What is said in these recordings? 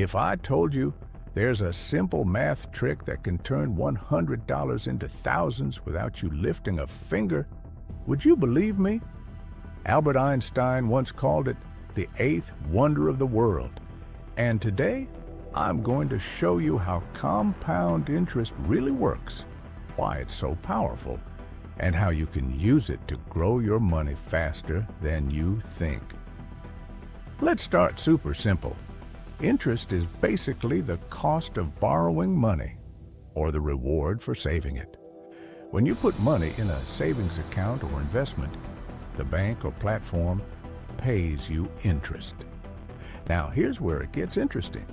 If I told you there's a simple math trick that can turn $100 into thousands without you lifting a finger, would you believe me? Albert Einstein once called it the eighth wonder of the world. And today, I'm going to show you how compound interest really works, why it's so powerful, and how you can use it to grow your money faster than you think. Let's start super simple. Interest is basically the cost of borrowing money, or the reward for saving it. When you put money in a savings account or investment, the bank or platform pays you interest. Now here's where it gets interesting.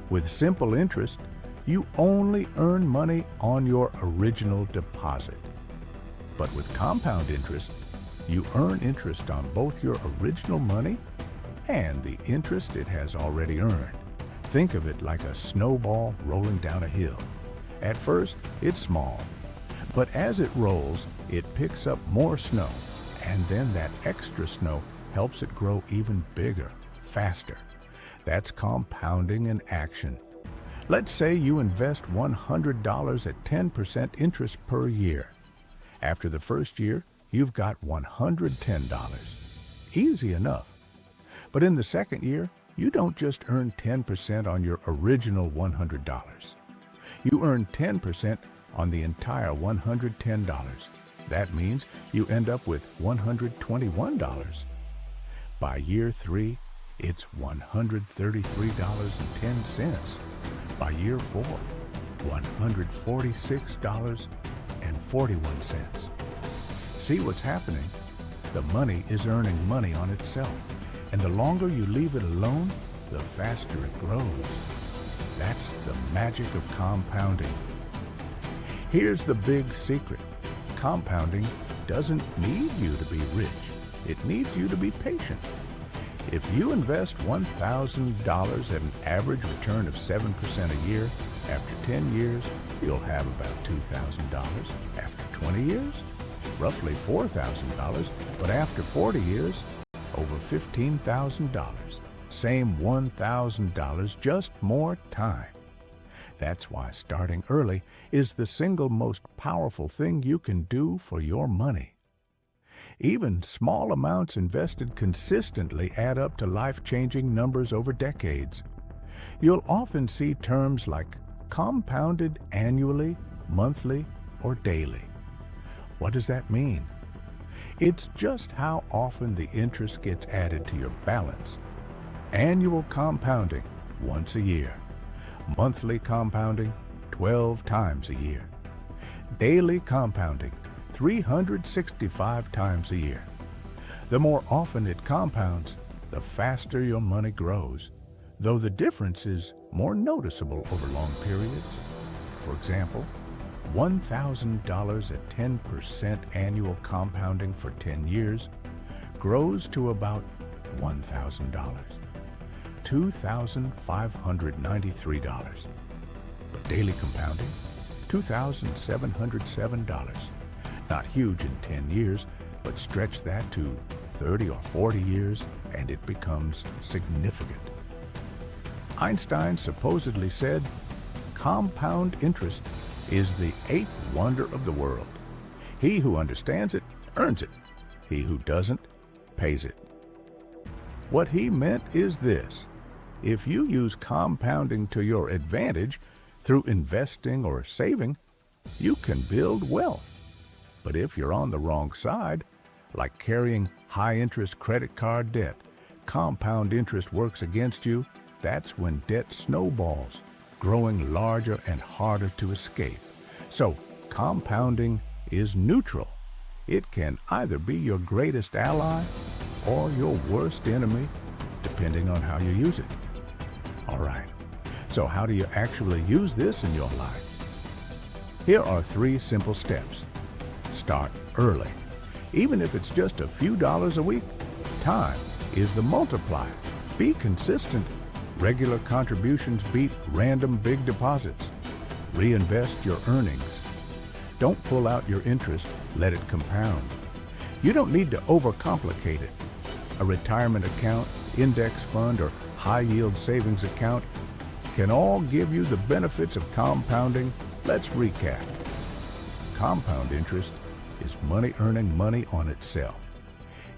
With simple interest, you only earn money on your original deposit. But with compound interest, you earn interest on both your original money and the interest it has already earned. Think of it like a snowball rolling down a hill. At first, it's small, but as it rolls, it picks up more snow, and then that extra snow helps it grow even bigger, faster. That's compounding in action. Let's say you invest $100 at 10% interest per year. After the first year, you've got $110. Easy enough. But in the second year, you don't just earn 10% on your original $100. You earn 10% on the entire $110. That means you end up with $121. By year 3, it's $133.10. By year 4, $146.41. See what's happening? The money is earning money on itself. And the longer you leave it alone, the faster it grows. That's the magic of compounding. Here's the big secret. Compounding doesn't need you to be rich. It needs you to be patient. If you invest $1,000 at an average return of 7% a year, after 10 years, you'll have about $2,000. After 20 years, roughly $4,000. But after 40 years, over $15,000. Same $1,000, just more time. That's why starting early is the single most powerful thing you can do for your money. Even small amounts invested consistently add up to life-changing numbers over decades. You'll often see terms like compounded annually, monthly, or daily. What does that mean? It's just how often the interest gets added to your balance. Annual compounding, once a year. Monthly compounding, 12 times a year. Daily compounding, 365 times a year. The more often it compounds, the faster your money grows, though the difference is more noticeable over long periods. For example, $1,000 at 10% annual compounding for 10 years grows to about $1,000, $2,593. But daily compounding, $2,707. Not huge in 10 years, but stretch that to 30 or 40 years and it becomes significant. Einstein supposedly said, compound interest is the eighth wonder of the world. He who understands it earns it. He who doesn't pays it. What he meant is this: if you use compounding to your advantage through investing or saving, you can build wealth. But if you're on the wrong side, like carrying high-interest credit card debt, compound interest works against you. That's when debt snowballs, growing larger and harder to escape. So, compounding is neutral. It can either be your greatest ally or your worst enemy, depending on how you use it. All right, so how do you actually use this in your life? Here are 3 simple steps. Start early. Even if it's just a few dollars a week, time is the multiplier. Be consistent. Regular contributions beat random big deposits. Reinvest your earnings. Don't pull out your interest, let it compound. You don't need to overcomplicate it. A retirement account, index fund, or high-yield savings account, can all give you the benefits of compounding. Let's recap. Compound interest is money earning money on itself.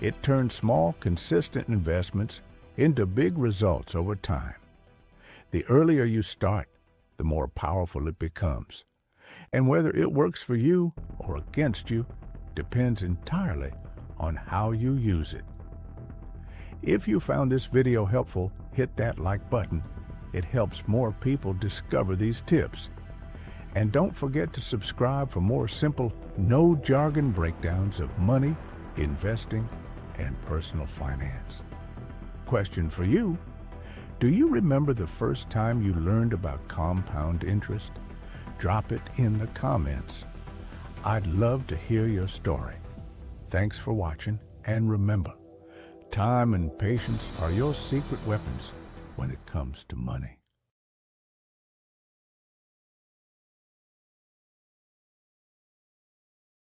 It turns small, consistent investments into big results over time. The earlier you start, the more powerful it becomes. And whether it works for you or against you depends entirely on how you use it. If you found this video helpful, hit that like button. It helps more people discover these tips. And don't forget to subscribe for more simple, no jargon breakdowns of money, investing, and personal finance. Question for you: do you remember the first time you learned about compound interest? Drop it in the comments. I'd love to hear your story. Thanks for watching, and remember, time and patience are your secret weapons when it comes to money.